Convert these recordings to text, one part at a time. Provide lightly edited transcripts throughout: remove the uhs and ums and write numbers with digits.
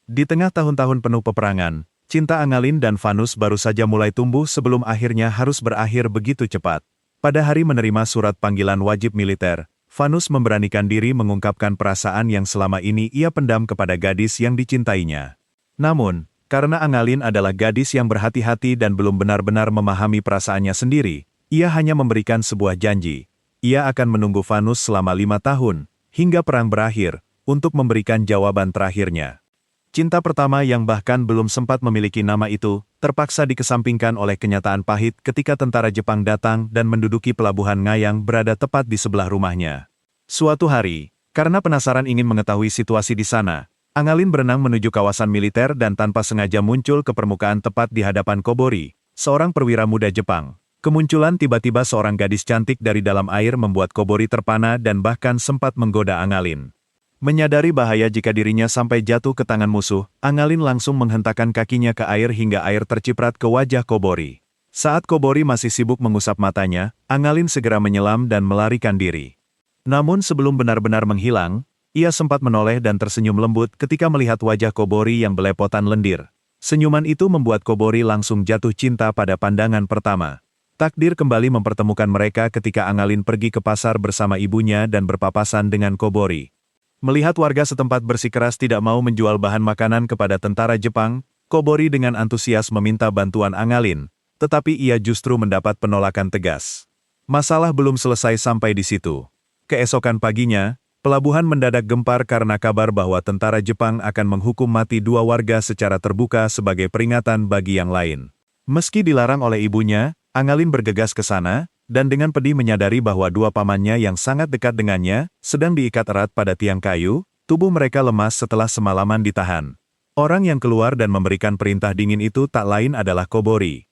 Di tengah tahun-tahun penuh peperangan, cinta Angalin dan Vanus baru saja mulai tumbuh sebelum akhirnya harus berakhir begitu cepat. Pada hari menerima surat panggilan wajib militer, Vanus memberanikan diri mengungkapkan perasaan yang selama ini ia pendam kepada gadis yang dicintainya. Namun, karena Angalin adalah gadis yang berhati-hati dan belum benar-benar memahami perasaannya sendiri, ia hanya memberikan sebuah janji. Ia akan menunggu Vanus selama 5 tahun, hingga perang berakhir, untuk memberikan jawaban terakhirnya. Cinta pertama yang bahkan belum sempat memiliki nama itu, terpaksa dikesampingkan oleh kenyataan pahit ketika tentara Jepang datang dan menduduki pelabuhan Ngayang berada tepat di sebelah rumahnya. Suatu hari, karena penasaran ingin mengetahui situasi di sana, Angalin berenang menuju kawasan militer dan tanpa sengaja muncul ke permukaan tepat di hadapan Kobori, seorang perwira muda Jepang. Kemunculan tiba-tiba seorang gadis cantik dari dalam air membuat Kobori terpana dan bahkan sempat menggoda Angalin. Menyadari bahaya jika dirinya sampai jatuh ke tangan musuh, Angalin langsung menghentakkan kakinya ke air hingga air terciprat ke wajah Kobori. Saat Kobori masih sibuk mengusap matanya, Angalin segera menyelam dan melarikan diri. Namun sebelum benar-benar menghilang, ia sempat menoleh dan tersenyum lembut ketika melihat wajah Kobori yang belepotan lendir. Senyuman itu membuat Kobori langsung jatuh cinta pada pandangan pertama. Takdir kembali mempertemukan mereka ketika Angalin pergi ke pasar bersama ibunya dan berpapasan dengan Kobori. Melihat warga setempat bersikeras tidak mau menjual bahan makanan kepada tentara Jepang, Kobori dengan antusias meminta bantuan Angalin, tetapi ia justru mendapat penolakan tegas. Masalah belum selesai sampai di situ. Keesokan paginya, pelabuhan mendadak gempar karena kabar bahwa tentara Jepang akan menghukum mati 2 warga secara terbuka sebagai peringatan bagi yang lain. Meski dilarang oleh ibunya, Angalin bergegas ke sana, dan dengan pedih menyadari bahwa 2 pamannya yang sangat dekat dengannya, sedang diikat erat pada tiang kayu, tubuh mereka lemas setelah semalaman ditahan. Orang yang keluar dan memberikan perintah dingin itu tak lain adalah Kobori.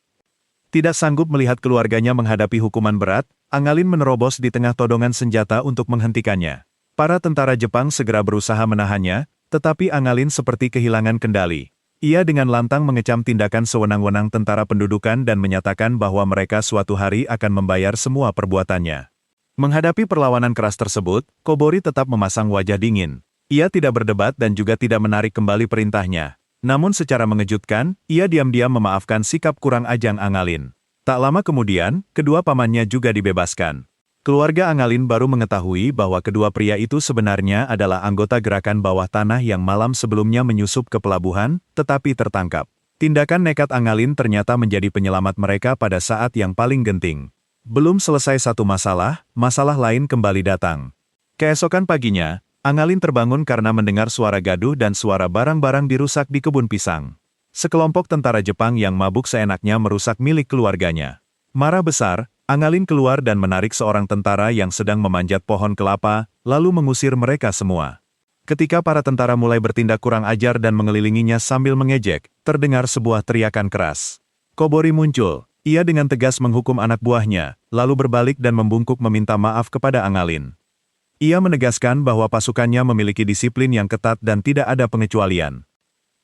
Tidak sanggup melihat keluarganya menghadapi hukuman berat, Angalin menerobos di tengah todongan senjata untuk menghentikannya. Para tentara Jepang segera berusaha menahannya, tetapi Angalin seperti kehilangan kendali. Ia dengan lantang mengecam tindakan sewenang-wenang tentara pendudukan dan menyatakan bahwa mereka suatu hari akan membayar semua perbuatannya. Menghadapi perlawanan keras tersebut, Kobori tetap memasang wajah dingin. Ia tidak berdebat dan juga tidak menarik kembali perintahnya. Namun secara mengejutkan, ia diam-diam memaafkan sikap kurang ajang Angalin. Tak lama kemudian, kedua pamannya juga dibebaskan. Keluarga Angalin baru mengetahui bahwa kedua pria itu sebenarnya adalah anggota gerakan bawah tanah yang malam sebelumnya menyusup ke pelabuhan, tetapi tertangkap. Tindakan nekat Angalin ternyata menjadi penyelamat mereka pada saat yang paling genting. Belum selesai satu masalah, masalah lain kembali datang. Keesokan paginya, Angalin terbangun karena mendengar suara gaduh dan suara barang-barang dirusak di kebun pisang. Sekelompok tentara Jepang yang mabuk seenaknya merusak milik keluarganya. Marah besar, Angalin keluar dan menarik seorang tentara yang sedang memanjat pohon kelapa, lalu mengusir mereka semua. Ketika para tentara mulai bertindak kurang ajar dan mengelilinginya sambil mengejek, terdengar sebuah teriakan keras. Kobori muncul, ia dengan tegas menghukum anak buahnya, lalu berbalik dan membungkuk meminta maaf kepada Angalin. Ia menegaskan bahwa pasukannya memiliki disiplin yang ketat dan tidak ada pengecualian.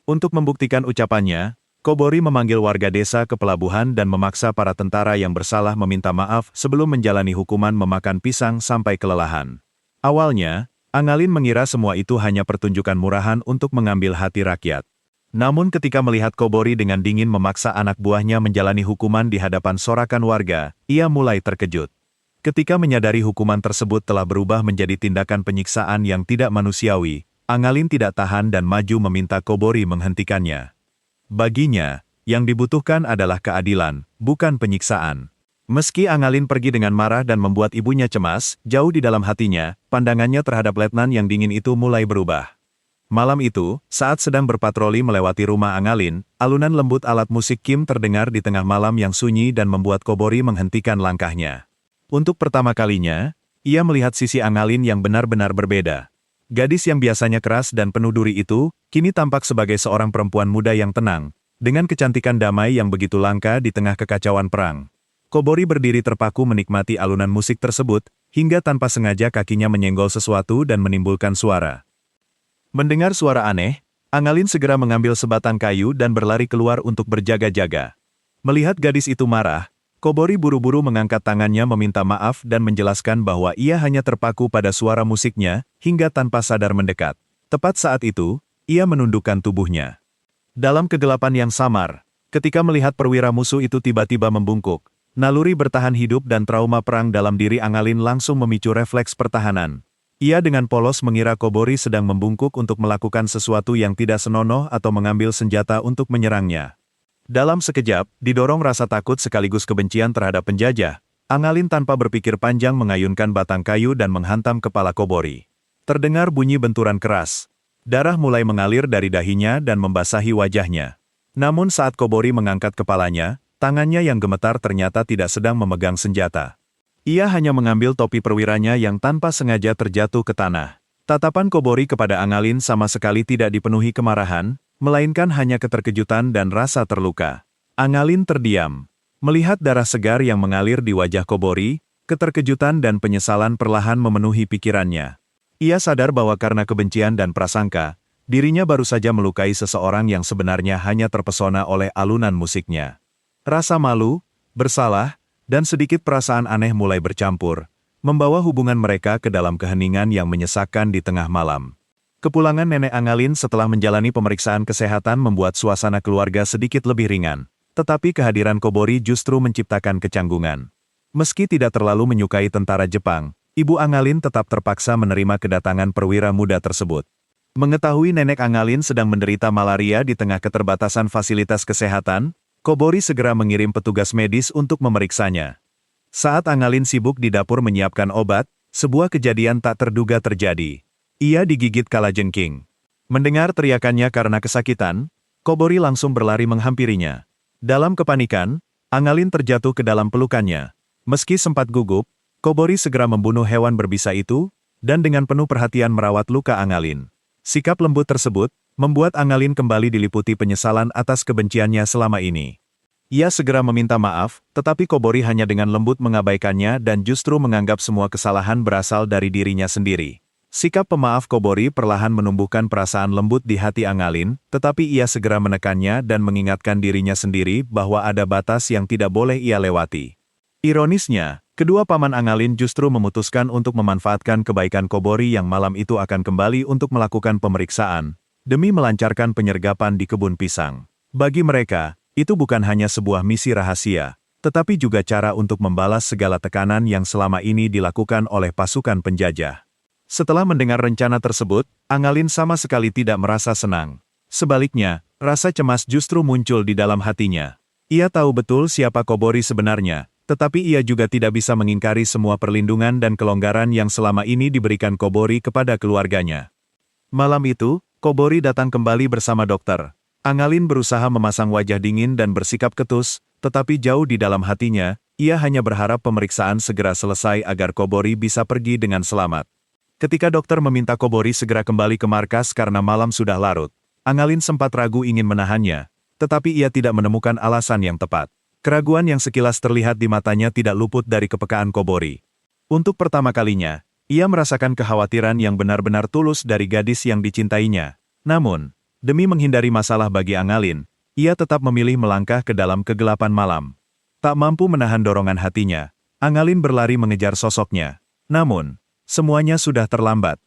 Untuk membuktikan ucapannya, Kobori memanggil warga desa ke pelabuhan dan memaksa para tentara yang bersalah meminta maaf sebelum menjalani hukuman memakan pisang sampai kelelahan. Awalnya, Angalin mengira semua itu hanya pertunjukan murahan untuk mengambil hati rakyat. Namun ketika melihat Kobori dengan dingin memaksa anak buahnya menjalani hukuman di hadapan sorakan warga, ia mulai terkejut. Ketika menyadari hukuman tersebut telah berubah menjadi tindakan penyiksaan yang tidak manusiawi, Angalin tidak tahan dan maju meminta Kobori menghentikannya. Baginya, yang dibutuhkan adalah keadilan, bukan penyiksaan. Meski Angalin pergi dengan marah dan membuat ibunya cemas, jauh di dalam hatinya, pandangannya terhadap letnan yang dingin itu mulai berubah. Malam itu, saat sedang berpatroli melewati rumah Angalin, alunan lembut alat musik Kim terdengar di tengah malam yang sunyi dan membuat Kobori menghentikan langkahnya. Untuk pertama kalinya, ia melihat sisi Angalin yang benar-benar berbeda. Gadis yang biasanya keras dan penuh duri itu, kini tampak sebagai seorang perempuan muda yang tenang, dengan kecantikan damai yang begitu langka di tengah kekacauan perang. Kobori berdiri terpaku menikmati alunan musik tersebut, hingga tanpa sengaja kakinya menyenggol sesuatu dan menimbulkan suara. Mendengar suara aneh, Angalin segera mengambil sebatang kayu dan berlari keluar untuk berjaga-jaga. Melihat gadis itu marah, Kobori buru-buru mengangkat tangannya meminta maaf dan menjelaskan bahwa ia hanya terpaku pada suara musiknya, hingga tanpa sadar mendekat. Tepat saat itu, ia menundukkan tubuhnya. Dalam kegelapan yang samar, ketika melihat perwira musuh itu tiba-tiba membungkuk, naluri bertahan hidup dan trauma perang dalam diri Angalin langsung memicu refleks pertahanan. Ia dengan polos mengira Kobori sedang membungkuk untuk melakukan sesuatu yang tidak senonoh atau mengambil senjata untuk menyerangnya. Dalam sekejap, didorong rasa takut sekaligus kebencian terhadap penjajah, Angalin tanpa berpikir panjang mengayunkan batang kayu dan menghantam kepala Kobori. Terdengar bunyi benturan keras. Darah mulai mengalir dari dahinya dan membasahi wajahnya. Namun saat Kobori mengangkat kepalanya, tangannya yang gemetar ternyata tidak sedang memegang senjata. Ia hanya mengambil topi perwiranya yang tanpa sengaja terjatuh ke tanah. Tatapan Kobori kepada Angalin sama sekali tidak dipenuhi kemarahan, melainkan hanya keterkejutan dan rasa terluka. Angalin terdiam. Melihat darah segar yang mengalir di wajah Kobori, keterkejutan dan penyesalan perlahan memenuhi pikirannya. Ia sadar bahwa karena kebencian dan prasangka, dirinya baru saja melukai seseorang yang sebenarnya hanya terpesona oleh alunan musiknya. Rasa malu, bersalah, dan sedikit perasaan aneh mulai bercampur, membawa hubungan mereka ke dalam keheningan yang menyesakkan di tengah malam. Kepulangan nenek Angalin setelah menjalani pemeriksaan kesehatan membuat suasana keluarga sedikit lebih ringan, tetapi kehadiran Kobori justru menciptakan kecanggungan. Meski tidak terlalu menyukai tentara Jepang, Ibu Angalin tetap terpaksa menerima kedatangan perwira muda tersebut. Mengetahui nenek Angalin sedang menderita malaria di tengah keterbatasan fasilitas kesehatan, Kobori segera mengirim petugas medis untuk memeriksanya. Saat Angalin sibuk di dapur menyiapkan obat, sebuah kejadian tak terduga terjadi. Ia digigit kalajengking. Mendengar teriakannya karena kesakitan, Kobori langsung berlari menghampirinya. Dalam kepanikan, Angalin terjatuh ke dalam pelukannya. Meski sempat gugup, Kobori segera membunuh hewan berbisa itu, dan dengan penuh perhatian merawat luka Angalin. Sikap lembut tersebut, membuat Angalin kembali diliputi penyesalan atas kebenciannya selama ini. Ia segera meminta maaf, tetapi Kobori hanya dengan lembut mengabaikannya dan justru menganggap semua kesalahan berasal dari dirinya sendiri. Sikap pemaaf Kobori perlahan menumbuhkan perasaan lembut di hati Angalin, tetapi ia segera menekannya dan mengingatkan dirinya sendiri bahwa ada batas yang tidak boleh ia lewati. Ironisnya, kedua paman Angalin justru memutuskan untuk memanfaatkan kebaikan Kobori yang malam itu akan kembali untuk melakukan pemeriksaan, demi melancarkan penyergapan di kebun pisang. Bagi mereka, itu bukan hanya sebuah misi rahasia, tetapi juga cara untuk membalas segala tekanan yang selama ini dilakukan oleh pasukan penjajah. Setelah mendengar rencana tersebut, Angalin sama sekali tidak merasa senang. Sebaliknya, rasa cemas justru muncul di dalam hatinya. Ia tahu betul siapa Kobori sebenarnya, tetapi ia juga tidak bisa mengingkari semua perlindungan dan kelonggaran yang selama ini diberikan Kobori kepada keluarganya. Malam itu, Kobori datang kembali bersama dokter. Angalin berusaha memasang wajah dingin dan bersikap ketus, tetapi jauh di dalam hatinya, ia hanya berharap pemeriksaan segera selesai agar Kobori bisa pergi dengan selamat. Ketika dokter meminta Kobori segera kembali ke markas karena malam sudah larut, Angalin sempat ragu ingin menahannya, tetapi ia tidak menemukan alasan yang tepat. Keraguan yang sekilas terlihat di matanya tidak luput dari kepekaan Kobori. Untuk pertama kalinya, ia merasakan kekhawatiran yang benar-benar tulus dari gadis yang dicintainya. Namun, demi menghindari masalah bagi Angalin, ia tetap memilih melangkah ke dalam kegelapan malam. Tak mampu menahan dorongan hatinya, Angalin berlari mengejar sosoknya. Namun, semuanya sudah terlambat.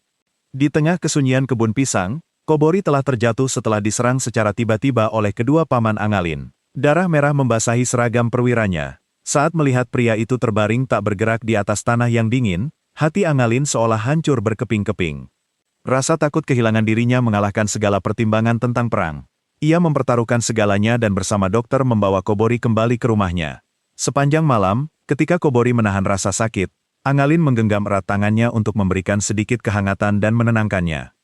Di tengah kesunyian kebun pisang, Kobori telah terjatuh setelah diserang secara tiba-tiba oleh kedua paman Angalin. Darah merah membasahi seragam perwiranya. Saat melihat pria itu terbaring tak bergerak di atas tanah yang dingin, hati Angalin seolah hancur berkeping-keping. Rasa takut kehilangan dirinya mengalahkan segala pertimbangan tentang perang. Ia mempertaruhkan segalanya dan bersama dokter membawa Kobori kembali ke rumahnya. Sepanjang malam, ketika Kobori menahan rasa sakit, Angalin menggenggam erat tangannya untuk memberikan sedikit kehangatan dan menenangkannya.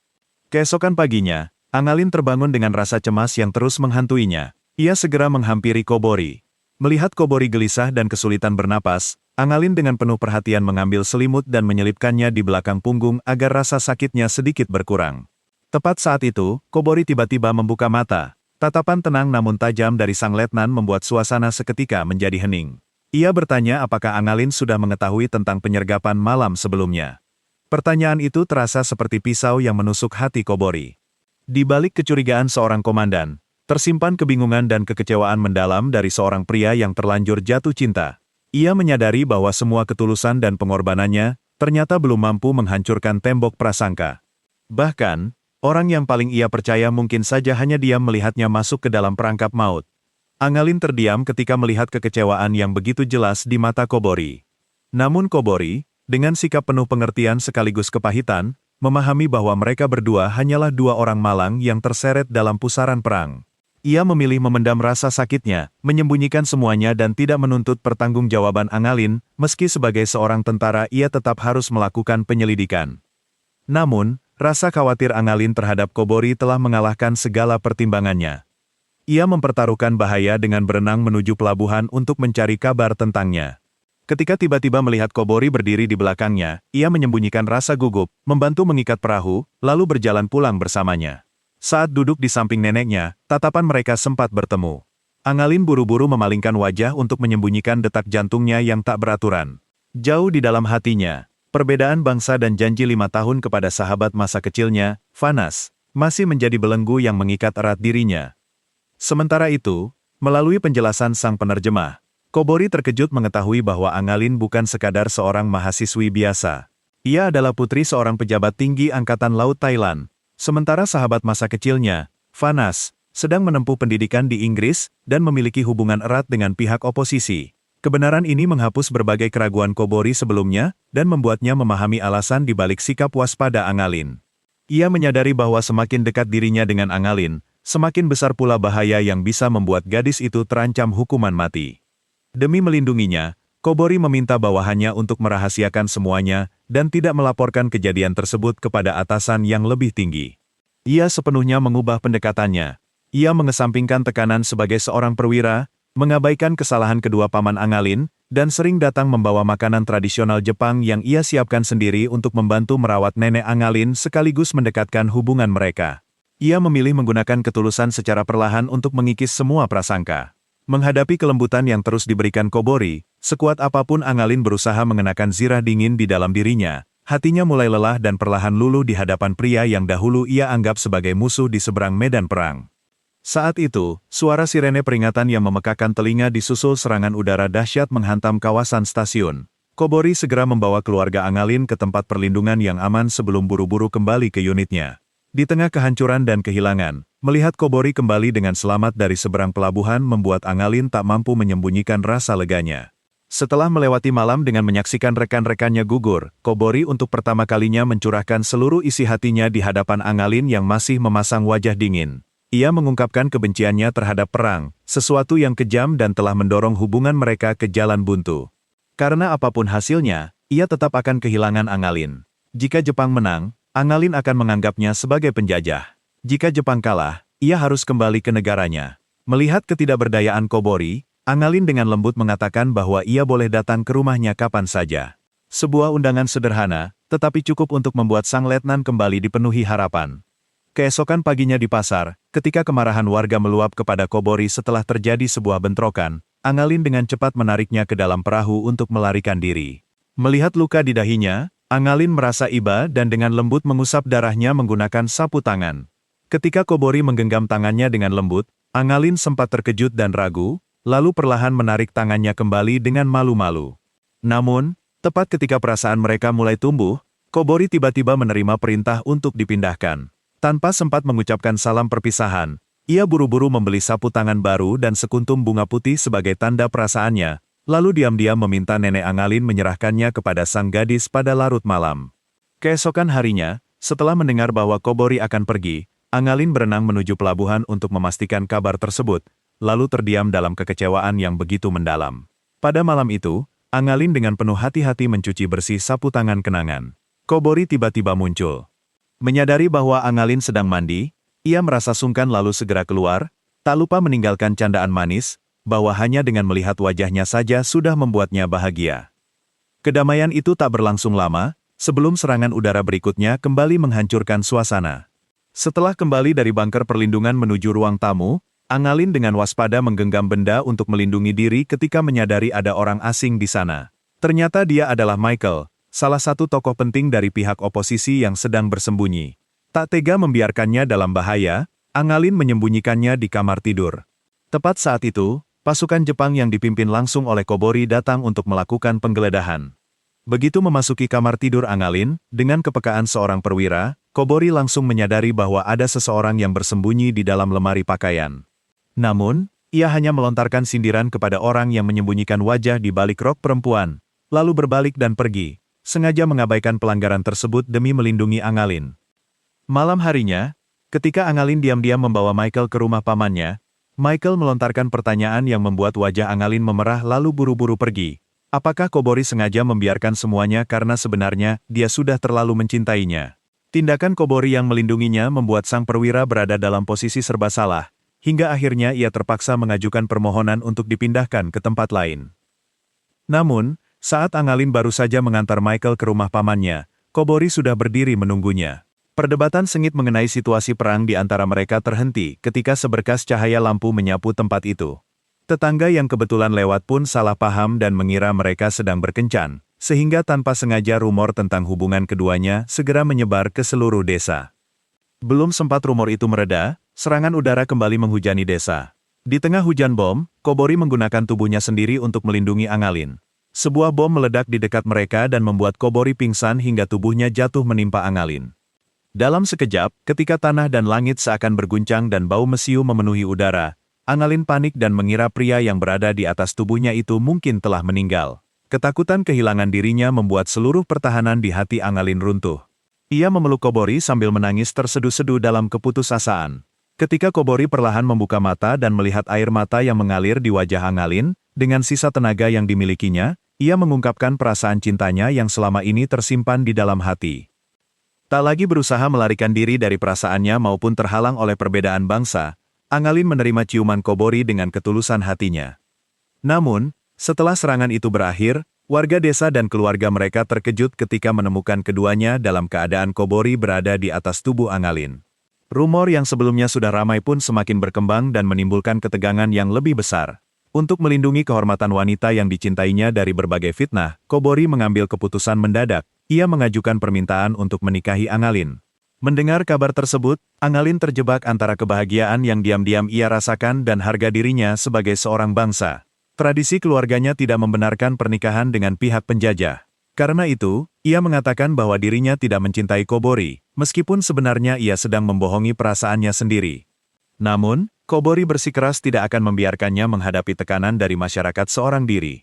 Keesokan paginya, Angalin terbangun dengan rasa cemas yang terus menghantuinya. Ia segera menghampiri Kobori. Melihat Kobori gelisah dan kesulitan bernapas, Angalin dengan penuh perhatian mengambil selimut dan menyelipkannya di belakang punggung agar rasa sakitnya sedikit berkurang. Tepat saat itu, Kobori tiba-tiba membuka mata. Tatapan tenang namun tajam dari sang letnan membuat suasana seketika menjadi hening. Ia bertanya apakah Angalin sudah mengetahui tentang penyergapan malam sebelumnya. Pertanyaan itu terasa seperti pisau yang menusuk hati Kobori. Di balik kecurigaan seorang komandan, tersimpan kebingungan dan kekecewaan mendalam dari seorang pria yang terlanjur jatuh cinta. Ia menyadari bahwa semua ketulusan dan pengorbanannya ternyata belum mampu menghancurkan tembok prasangka. Bahkan, Orang yang paling ia percaya mungkin saja hanya diam melihatnya masuk ke dalam perangkap maut. Angalin terdiam ketika melihat kekecewaan yang begitu jelas di mata Kobori. Namun Kobori, dengan sikap penuh pengertian sekaligus kepahitan, memahami bahwa mereka berdua hanyalah dua orang malang yang terseret dalam pusaran perang. Ia memilih memendam rasa sakitnya, menyembunyikan semuanya dan tidak menuntut pertanggungjawaban Angalin, meski sebagai seorang tentara ia tetap harus melakukan penyelidikan. Namun, rasa khawatir Angalin terhadap Kobori telah mengalahkan segala pertimbangannya. Ia mempertaruhkan bahaya dengan berenang menuju pelabuhan untuk mencari kabar tentangnya. Ketika tiba-tiba melihat Kobori berdiri di belakangnya, ia menyembunyikan rasa gugup, membantu mengikat perahu, lalu berjalan pulang bersamanya. Saat duduk di samping neneknya, tatapan mereka sempat bertemu. Angalin buru-buru memalingkan wajah untuk menyembunyikan detak jantungnya yang tak beraturan. Jauh di dalam hatinya, perbedaan bangsa dan janji 5 tahun kepada sahabat masa kecilnya, Vanas, masih menjadi belenggu yang mengikat erat dirinya. Sementara itu, melalui penjelasan sang penerjemah, Kobori terkejut mengetahui bahwa Angalin bukan sekadar seorang mahasiswi biasa. Ia adalah putri seorang pejabat tinggi Angkatan Laut Thailand, sementara sahabat masa kecilnya, Vanas, sedang menempuh pendidikan di Inggris dan memiliki hubungan erat dengan pihak oposisi. Kebenaran ini menghapus berbagai keraguan Kobori sebelumnya dan membuatnya memahami alasan di balik sikap waspada Angalin. Ia menyadari bahwa semakin dekat dirinya dengan Angalin, semakin besar pula bahaya yang bisa membuat gadis itu terancam hukuman mati. Demi melindunginya, Kobori meminta bawahannya untuk merahasiakan semuanya dan tidak melaporkan kejadian tersebut kepada atasan yang lebih tinggi. Ia sepenuhnya mengubah pendekatannya. Ia mengesampingkan tekanan sebagai seorang perwira, mengabaikan kesalahan kedua paman Angalin, dan sering datang membawa makanan tradisional Jepang yang ia siapkan sendiri untuk membantu merawat nenek Angalin sekaligus mendekatkan hubungan mereka. Ia memilih menggunakan ketulusan secara perlahan untuk mengikis semua prasangka. Menghadapi kelembutan yang terus diberikan Kobori, sekuat apapun Angalin berusaha mengenakan zirah dingin di dalam dirinya, hatinya mulai lelah dan perlahan luluh di hadapan pria yang dahulu ia anggap sebagai musuh di seberang medan perang. Saat itu, suara sirene peringatan yang memekakan telinga disusul serangan udara dahsyat menghantam kawasan stasiun. Kobori segera membawa keluarga Angalin ke tempat perlindungan yang aman sebelum buru-buru kembali ke unitnya. Di tengah kehancuran dan kehilangan, melihat Kobori kembali dengan selamat dari seberang pelabuhan membuat Angalin tak mampu menyembunyikan rasa leganya. Setelah melewati malam dengan menyaksikan rekan-rekannya gugur, Kobori untuk pertama kalinya mencurahkan seluruh isi hatinya di hadapan Angalin yang masih memasang wajah dingin. Ia mengungkapkan kebenciannya terhadap perang, sesuatu yang kejam dan telah mendorong hubungan mereka ke jalan buntu. Karena apapun hasilnya, ia tetap akan kehilangan Angalin. Jika Jepang menang, Angalin akan menganggapnya sebagai penjajah. Jika Jepang kalah, ia harus kembali ke negaranya. Melihat ketidakberdayaan Kobori, Angalin dengan lembut mengatakan bahwa ia boleh datang ke rumahnya kapan saja. Sebuah undangan sederhana, tetapi cukup untuk membuat sang letnan kembali dipenuhi harapan. Keesokan paginya di pasar, ketika kemarahan warga meluap kepada Kobori setelah terjadi sebuah bentrokan, Angalin dengan cepat menariknya ke dalam perahu untuk melarikan diri. Melihat luka di dahinya, Angalin merasa iba dan dengan lembut mengusap darahnya menggunakan sapu tangan. Ketika Kobori menggenggam tangannya dengan lembut, Angalin sempat terkejut dan ragu, lalu perlahan menarik tangannya kembali dengan malu-malu. Namun, tepat ketika perasaan mereka mulai tumbuh, Kobori tiba-tiba menerima perintah untuk dipindahkan. Tanpa sempat mengucapkan salam perpisahan, ia buru-buru membeli sapu tangan baru dan sekuntum bunga putih sebagai tanda perasaannya, lalu diam-diam meminta nenek Angalin menyerahkannya kepada sang gadis pada larut malam. Keesokan harinya, setelah mendengar bahwa Kobori akan pergi, Angalin berenang menuju pelabuhan untuk memastikan kabar tersebut, lalu terdiam dalam kekecewaan yang begitu mendalam. Pada malam itu, Angalin dengan penuh hati-hati mencuci bersih sapu tangan kenangan. Kobori tiba-tiba muncul. Menyadari bahwa Angalin sedang mandi, ia merasa sungkan lalu segera keluar, tak lupa meninggalkan candaan manis, bahwa hanya dengan melihat wajahnya saja sudah membuatnya bahagia. Kedamaian itu tak berlangsung lama, sebelum serangan udara berikutnya kembali menghancurkan suasana. Setelah kembali dari bunker perlindungan menuju ruang tamu, Angalin dengan waspada menggenggam benda untuk melindungi diri ketika menyadari ada orang asing di sana. Ternyata dia adalah Michael, salah satu tokoh penting dari pihak oposisi yang sedang bersembunyi. Tak tega membiarkannya dalam bahaya, Angalin menyembunyikannya di kamar tidur. Tepat saat itu, pasukan Jepang yang dipimpin langsung oleh Kobori datang untuk melakukan penggeledahan. Begitu memasuki kamar tidur Angalin, dengan kepekaan seorang perwira, Kobori langsung menyadari bahwa ada seseorang yang bersembunyi di dalam lemari pakaian. Namun, ia hanya melontarkan sindiran kepada orang yang menyembunyikan wajah di balik rok perempuan, lalu berbalik dan pergi, sengaja mengabaikan pelanggaran tersebut demi melindungi Angalin. Malam harinya, ketika Angalin diam-diam membawa Michael ke rumah pamannya, Michael melontarkan pertanyaan yang membuat wajah Angalin memerah lalu buru-buru pergi. Apakah Kobori sengaja membiarkan semuanya karena sebenarnya dia sudah terlalu mencintainya? Tindakan Kobori yang melindunginya membuat sang perwira berada dalam posisi serba salah, hingga akhirnya ia terpaksa mengajukan permohonan untuk dipindahkan ke tempat lain. Namun, saat Angalin baru saja mengantar Michael ke rumah pamannya, Kobori sudah berdiri menunggunya. Perdebatan sengit mengenai situasi perang di antara mereka terhenti ketika seberkas cahaya lampu menyapu tempat itu. Tetangga yang kebetulan lewat pun salah paham dan mengira mereka sedang berkencan, sehingga tanpa sengaja rumor tentang hubungan keduanya segera menyebar ke seluruh desa. Belum sempat rumor itu mereda, serangan udara kembali menghujani desa. Di tengah hujan bom, Kobori menggunakan tubuhnya sendiri untuk melindungi Angalin. Sebuah bom meledak di dekat mereka dan membuat Kobori pingsan hingga tubuhnya jatuh menimpa Angalin. Dalam sekejap, ketika tanah dan langit seakan berguncang dan bau mesiu memenuhi udara, Angalin panik dan mengira pria yang berada di atas tubuhnya itu mungkin telah meninggal. Ketakutan kehilangan dirinya membuat seluruh pertahanan di hati Angalin runtuh. Ia memeluk Kobori sambil menangis terseduh-seduh dalam keputusasaan. Ketika Kobori perlahan membuka mata dan melihat air mata yang mengalir di wajah Angalin, dengan sisa tenaga yang dimilikinya, ia mengungkapkan perasaan cintanya yang selama ini tersimpan di dalam hati. Tak lagi berusaha melarikan diri dari perasaannya maupun terhalang oleh perbedaan bangsa, Angalin menerima ciuman Kobori dengan ketulusan hatinya. Namun, setelah serangan itu berakhir, warga desa dan keluarga mereka terkejut ketika menemukan keduanya dalam keadaan Kobori berada di atas tubuh Angalin. Rumor yang sebelumnya sudah ramai pun semakin berkembang dan menimbulkan ketegangan yang lebih besar. Untuk melindungi kehormatan wanita yang dicintainya dari berbagai fitnah, Kobori mengambil keputusan mendadak. Ia mengajukan permintaan untuk menikahi Angalin. Mendengar kabar tersebut, Angalin terjebak antara kebahagiaan yang diam-diam ia rasakan dan harga dirinya sebagai seorang bangsa. Tradisi keluarganya tidak membenarkan pernikahan dengan pihak penjajah. Karena itu, ia mengatakan bahwa dirinya tidak mencintai Kobori, meskipun sebenarnya ia sedang membohongi perasaannya sendiri. Namun, Kobori bersikeras tidak akan membiarkannya menghadapi tekanan dari masyarakat seorang diri.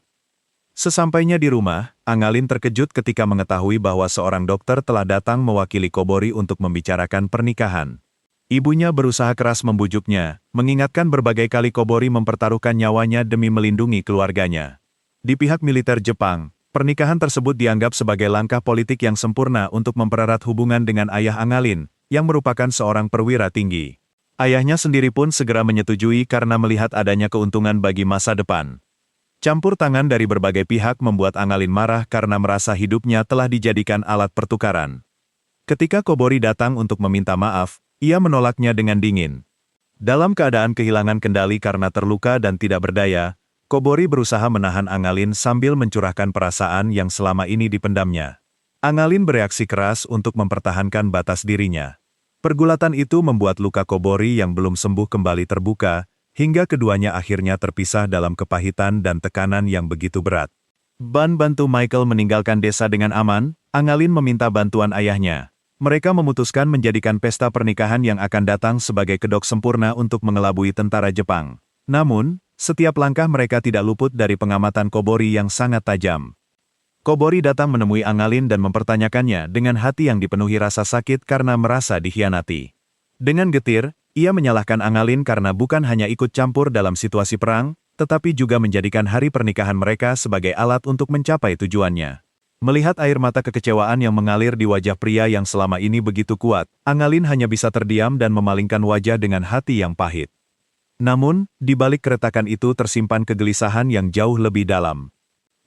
Sesampainya di rumah, Angalin terkejut ketika mengetahui bahwa seorang dokter telah datang mewakili Kobori untuk membicarakan pernikahan. Ibunya berusaha keras membujuknya, mengingatkan berbagai kali Kobori mempertaruhkan nyawanya demi melindungi keluarganya. Di pihak militer Jepang, pernikahan tersebut dianggap sebagai langkah politik yang sempurna untuk mempererat hubungan dengan ayah Angalin, yang merupakan seorang perwira tinggi. Ayahnya sendiri pun segera menyetujui karena melihat adanya keuntungan bagi masa depan. Campur tangan dari berbagai pihak membuat Angalin marah karena merasa hidupnya telah dijadikan alat pertukaran. Ketika Kobori datang untuk meminta maaf, ia menolaknya dengan dingin. Dalam keadaan kehilangan kendali karena terluka dan tidak berdaya, Kobori berusaha menahan Angalin sambil mencurahkan perasaan yang selama ini dipendamnya. Angalin bereaksi keras untuk mempertahankan batas dirinya. Pergulatan itu membuat luka Kobori yang belum sembuh kembali terbuka, hingga keduanya akhirnya terpisah dalam kepahitan dan tekanan yang begitu berat. Bantu Michael meninggalkan desa dengan aman, Angalin meminta bantuan ayahnya. Mereka memutuskan menjadikan pesta pernikahan yang akan datang sebagai kedok sempurna untuk mengelabui tentara Jepang. Namun, setiap langkah mereka tidak luput dari pengamatan Kobori yang sangat tajam. Kobori datang menemui Angalin dan mempertanyakannya dengan hati yang dipenuhi rasa sakit karena merasa dikhianati. Dengan getir, ia menyalahkan Angalin karena bukan hanya ikut campur dalam situasi perang, tetapi juga menjadikan hari pernikahan mereka sebagai alat untuk mencapai tujuannya. Melihat air mata kekecewaan yang mengalir di wajah pria yang selama ini begitu kuat, Angalin hanya bisa terdiam dan memalingkan wajah dengan hati yang pahit. Namun, di balik keretakan itu tersimpan kegelisahan yang jauh lebih dalam.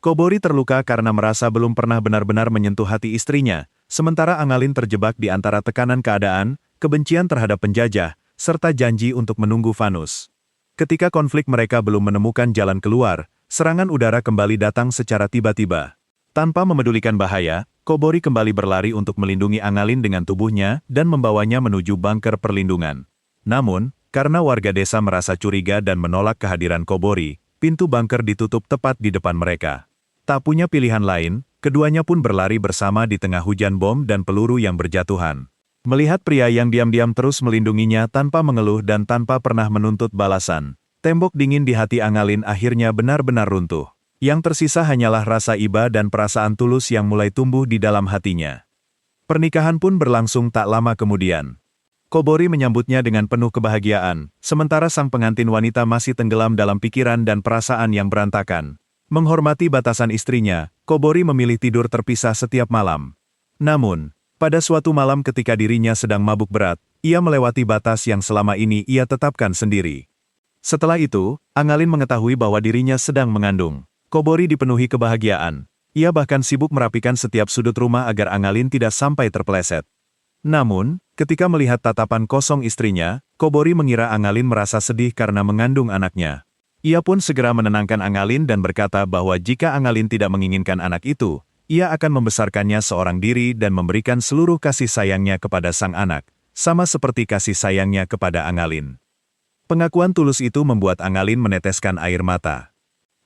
Kobori terluka karena merasa belum pernah benar-benar menyentuh hati istrinya, sementara Angalin terjebak di antara tekanan keadaan, kebencian terhadap penjajah, serta janji untuk menunggu Vanus. Ketika konflik mereka belum menemukan jalan keluar, serangan udara kembali datang secara tiba-tiba. Tanpa memedulikan bahaya, Kobori kembali berlari untuk melindungi Angalin dengan tubuhnya dan membawanya menuju bunker perlindungan. Namun, karena warga desa merasa curiga dan menolak kehadiran Kobori, pintu bunker ditutup tepat di depan mereka. Tak punya pilihan lain, Keduanya pun berlari bersama di tengah hujan bom dan peluru yang berjatuhan. Melihat pria yang diam-diam terus melindunginya tanpa mengeluh dan tanpa pernah menuntut balasan, tembok dingin di hati Angalin akhirnya benar-benar runtuh. Yang tersisa hanyalah rasa iba dan perasaan tulus yang mulai tumbuh di dalam hatinya. Pernikahan pun berlangsung tak lama kemudian. Kobori menyambutnya dengan penuh kebahagiaan, sementara sang pengantin wanita masih tenggelam dalam pikiran dan perasaan yang berantakan. Menghormati batasan istrinya, Kobori memilih tidur terpisah setiap malam. Namun, pada suatu malam ketika dirinya sedang mabuk berat, ia melewati batas yang selama ini ia tetapkan sendiri. Setelah itu, Angalin mengetahui bahwa dirinya sedang mengandung. Kobori dipenuhi kebahagiaan. Ia bahkan sibuk merapikan setiap sudut rumah agar Angalin tidak sampai terpeleset. Namun, ketika melihat tatapan kosong istrinya, Kobori mengira Angalin merasa sedih karena mengandung anaknya. Ia pun segera menenangkan Angalin dan berkata bahwa jika Angalin tidak menginginkan anak itu, ia akan membesarkannya seorang diri dan memberikan seluruh kasih sayangnya kepada sang anak, sama seperti kasih sayangnya kepada Angalin. Pengakuan tulus itu membuat Angalin meneteskan air mata.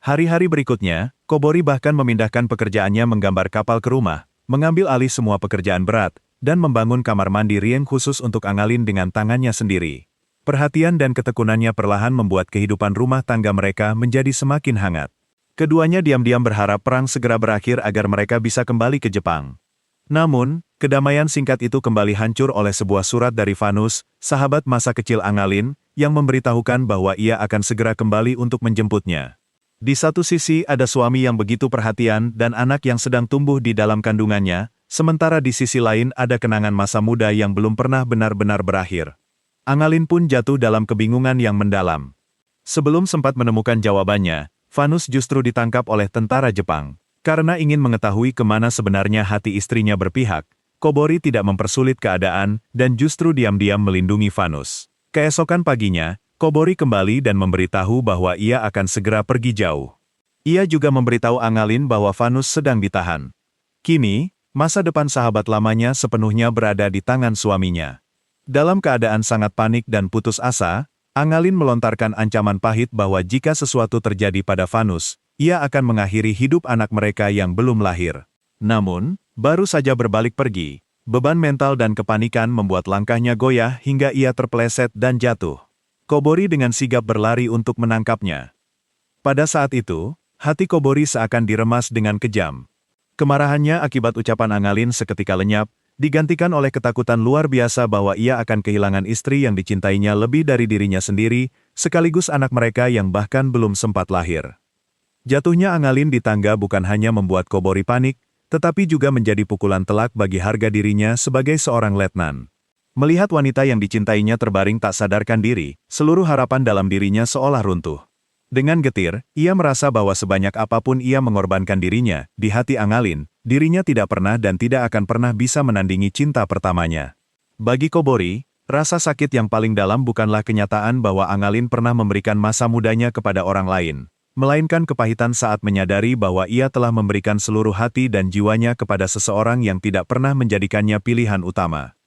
Hari-hari berikutnya, Kobori bahkan memindahkan pekerjaannya menggambar kapal ke rumah, mengambil alih semua pekerjaan berat, dan membangun kamar mandi rieng khusus untuk Angalin dengan tangannya sendiri. Perhatian dan ketekunannya perlahan membuat kehidupan rumah tangga mereka menjadi semakin hangat. Keduanya diam-diam berharap perang segera berakhir agar mereka bisa kembali ke Jepang. Namun, kedamaian singkat itu kembali hancur oleh sebuah surat dari Vanus, sahabat masa kecil Angalin, yang memberitahukan bahwa ia akan segera kembali untuk menjemputnya. Di satu sisi ada suami yang begitu perhatian dan anak yang sedang tumbuh di dalam kandungannya, sementara di sisi lain ada kenangan masa muda yang belum pernah benar-benar berakhir. Angalin pun jatuh dalam kebingungan yang mendalam. Sebelum sempat menemukan jawabannya, Vanus justru ditangkap oleh tentara Jepang. Karena ingin mengetahui kemana sebenarnya hati istrinya berpihak, Kobori tidak mempersulit keadaan dan justru diam-diam melindungi Vanus. Keesokan paginya, Kobori kembali dan memberitahu bahwa ia akan segera pergi jauh. Ia juga memberitahu Angalin bahwa Vanus sedang ditahan. Kini, masa depan sahabat lamanya sepenuhnya berada di tangan suaminya. Dalam keadaan sangat panik dan putus asa, Angalin melontarkan ancaman pahit bahwa jika sesuatu terjadi pada Vanus, ia akan mengakhiri hidup anak mereka yang belum lahir. Namun, baru saja berbalik pergi, beban mental dan kepanikan membuat langkahnya goyah hingga ia terpeleset dan jatuh. Kobori dengan sigap berlari untuk menangkapnya. Pada saat itu, hati Kobori seakan diremas dengan kejam. Kemarahannya akibat ucapan Angalin seketika lenyap, digantikan oleh ketakutan luar biasa bahwa ia akan kehilangan istri yang dicintainya lebih dari dirinya sendiri, sekaligus anak mereka yang bahkan belum sempat lahir. Jatuhnya Angalin di tangga bukan hanya membuat Kobori panik, tetapi juga menjadi pukulan telak bagi harga dirinya sebagai seorang letnan. Melihat wanita yang dicintainya terbaring tak sadarkan diri, seluruh harapan dalam dirinya seolah runtuh. Dengan getir, ia merasa bahwa sebanyak apapun ia mengorbankan dirinya, di hati Angalin, dirinya tidak pernah dan tidak akan pernah bisa menandingi cinta pertamanya. Bagi Kobori, rasa sakit yang paling dalam bukanlah kenyataan bahwa Angalin pernah memberikan masa mudanya kepada orang lain, melainkan kepahitan saat menyadari bahwa ia telah memberikan seluruh hati dan jiwanya kepada seseorang yang tidak pernah menjadikannya pilihan utama.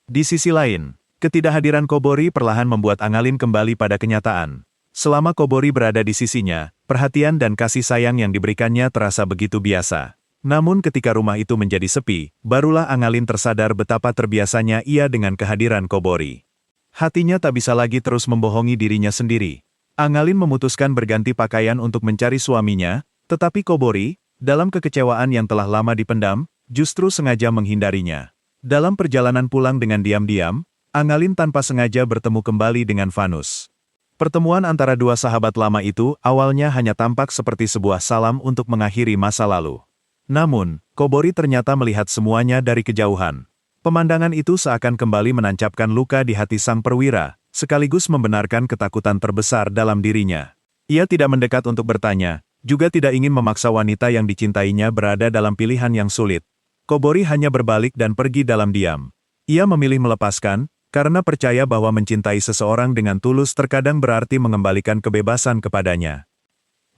Di sisi lain, ketidakhadiran Kobori perlahan membuat Angalin kembali pada kenyataan. Selama Kobori berada di sisinya, perhatian dan kasih sayang yang diberikannya terasa begitu biasa. Namun ketika rumah itu menjadi sepi, barulah Angalin tersadar betapa terbiasanya ia dengan kehadiran Kobori. Hatinya tak bisa lagi terus membohongi dirinya sendiri. Angalin memutuskan berganti pakaian untuk mencari suaminya, tetapi Kobori, dalam kekecewaan yang telah lama dipendam, justru sengaja menghindarinya. Dalam perjalanan pulang dengan diam-diam, Angalin tanpa sengaja bertemu kembali dengan Vanus. Pertemuan antara dua sahabat lama itu awalnya hanya tampak seperti sebuah salam untuk mengakhiri masa lalu. Namun, Kobori ternyata melihat semuanya dari kejauhan. Pemandangan itu seakan kembali menancapkan luka di hati sang perwira, sekaligus membenarkan ketakutan terbesar dalam dirinya. Ia tidak mendekat untuk bertanya, juga tidak ingin memaksa wanita yang dicintainya berada dalam pilihan yang sulit. Kobori hanya berbalik dan pergi dalam diam. Ia memilih melepaskan, karena percaya bahwa mencintai seseorang dengan tulus terkadang berarti mengembalikan kebebasan kepadanya.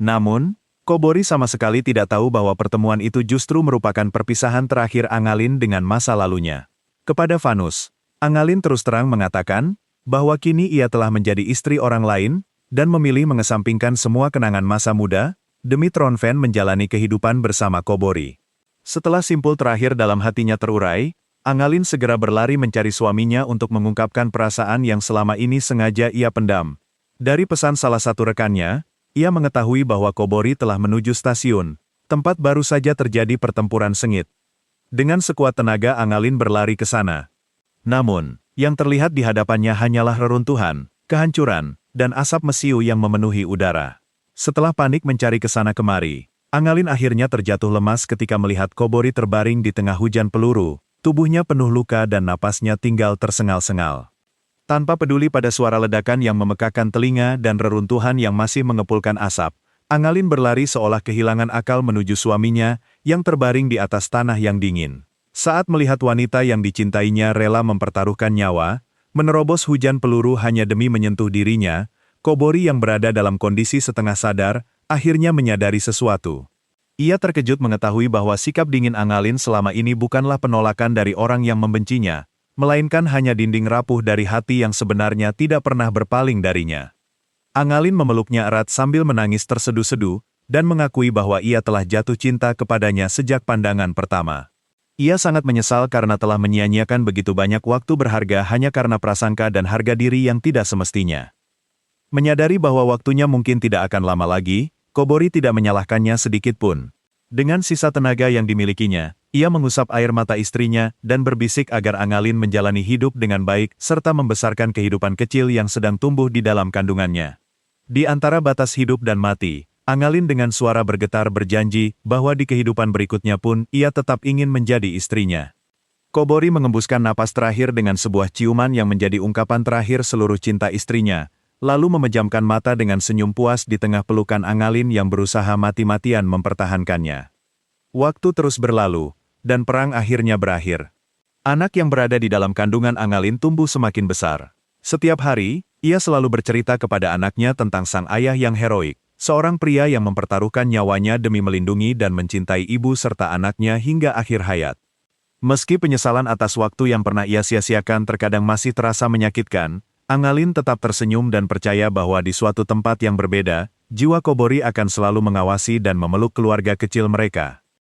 Namun, Kobori sama sekali tidak tahu bahwa pertemuan itu justru merupakan perpisahan terakhir Angalin dengan masa lalunya. Kepada Vanus, Angalin terus terang mengatakan bahwa kini ia telah menjadi istri orang lain dan memilih mengesampingkan semua kenangan masa muda demi Tronfen menjalani kehidupan bersama Kobori. Setelah simpul terakhir dalam hatinya terurai, Angalin segera berlari mencari suaminya untuk mengungkapkan perasaan yang selama ini sengaja ia pendam. Dari pesan salah satu rekannya, ia mengetahui bahwa Kobori telah menuju stasiun, tempat baru saja terjadi pertempuran sengit. Dengan sekuat tenaga Angalin berlari ke sana. Namun, yang terlihat di hadapannya hanyalah reruntuhan, kehancuran, dan asap mesiu yang memenuhi udara. Setelah panik mencari ke sana kemari, Angalin akhirnya terjatuh lemas ketika melihat Kobori terbaring di tengah hujan peluru, tubuhnya penuh luka dan napasnya tinggal tersengal-sengal. Tanpa peduli pada suara ledakan yang memekakan telinga dan reruntuhan yang masih mengepulkan asap, Angalin berlari seolah kehilangan akal menuju suaminya yang terbaring di atas tanah yang dingin. Saat melihat wanita yang dicintainya rela mempertaruhkan nyawa, menerobos hujan peluru hanya demi menyentuh dirinya, Kobori yang berada dalam kondisi setengah sadar, akhirnya menyadari sesuatu. Ia terkejut mengetahui bahwa sikap dingin Angalin selama ini bukanlah penolakan dari orang yang membencinya, melainkan hanya dinding rapuh dari hati yang sebenarnya tidak pernah berpaling darinya. Angalin memeluknya erat sambil menangis terseduh-seduh, dan mengakui bahwa ia telah jatuh cinta kepadanya sejak pandangan pertama. Ia sangat menyesal karena telah menyia-nyiakan begitu banyak waktu berharga hanya karena prasangka dan harga diri yang tidak semestinya. Menyadari bahwa waktunya mungkin tidak akan lama lagi, Kobori tidak menyalahkannya sedikit pun. Dengan sisa tenaga yang dimilikinya, ia mengusap air mata istrinya dan berbisik agar Angalin menjalani hidup dengan baik serta membesarkan kehidupan kecil yang sedang tumbuh di dalam kandungannya. Di antara batas hidup dan mati, Angalin dengan suara bergetar berjanji bahwa di kehidupan berikutnya pun ia tetap ingin menjadi istrinya. Kobori mengembuskan napas terakhir dengan sebuah ciuman yang menjadi ungkapan terakhir seluruh cinta istrinya, lalu memejamkan mata dengan senyum puas di tengah pelukan Angalin yang berusaha mati-matian mempertahankannya. Waktu terus berlalu, dan perang akhirnya berakhir. Anak yang berada di dalam kandungan Angalin tumbuh semakin besar. Setiap hari, ia selalu bercerita kepada anaknya tentang sang ayah yang heroik, seorang pria yang mempertaruhkan nyawanya demi melindungi dan mencintai ibu serta anaknya hingga akhir hayat. Meski penyesalan atas waktu yang pernah ia sia-siakan terkadang masih terasa menyakitkan, Angalin tetap tersenyum dan percaya bahwa di suatu tempat yang berbeda, jiwa Kobori akan selalu mengawasi dan memeluk keluarga kecil mereka.